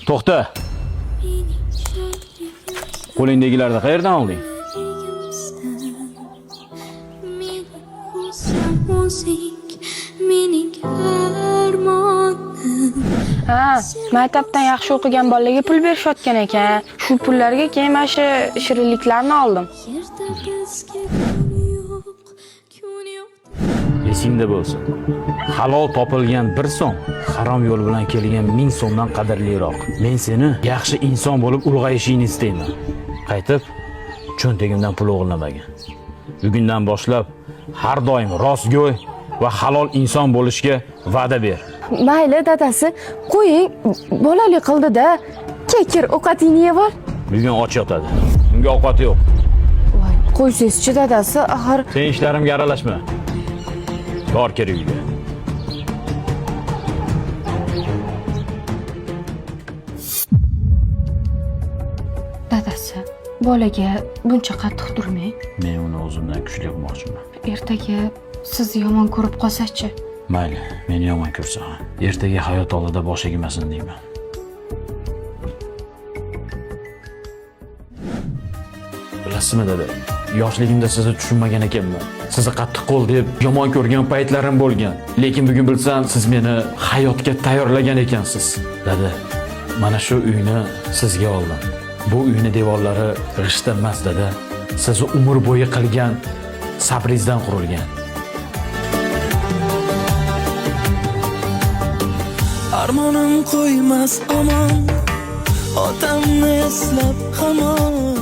To'xta. Qo'lingdagilarni qayerdan olding? Ha, maktabdan yaxshi o'qigan bolalarga pul berishayotgan ekan. Shu pullarga keyin mana shu shirinliklarni oldim. Esingda bo'lsin. Halol topilgan 1 so'm, harom yo'l bilan kelgan 1000 so'mdan qadrliroq. Men seni yaxshi inson bo'lib ulg'ayishingni istayman. Qaytib, cho'ntagimdan pul o'g'irlamagan. Bugundan boshlab har doim rostgo'y va halol inson bo'lishga va'da ber. Mayli dadasi, qo'ying, bolali qildi-da. Kekir ovqatingni yeb ol. Bugun och yotadi. Unga ovqat yo'q. Voy, qo'ysiz-chi dadasi, axir Sen ishlarimga aralashma. Bor kerak uyga. dadasi, bolaga buncha qattiq turmang. Men uni o'zimdan kuchli qilmoqchiman. Ertaga sizni yomon ko'rib qolsa-chi? Mayli, meni yomon ko'rsa, ertaga hayot oldida bosh egmasin deyman. Bilasizmi dada, yoshligimda sizni tushunmagan ekanman. Sizni qattiq qo'l deb yomon ko'rgan paytlarim bo'lgan. Lekin bugun bilsam, siz meni hayotga tayyorlagan ekansiz. Dada, mana shu uyni sizga oldim. Bu uyni devorlari g'ishta emas dada. Sizni umr bo'yi qilgan sabringizdan qurilgan. Armonim qo'ymas omon, otamni eslab hamon.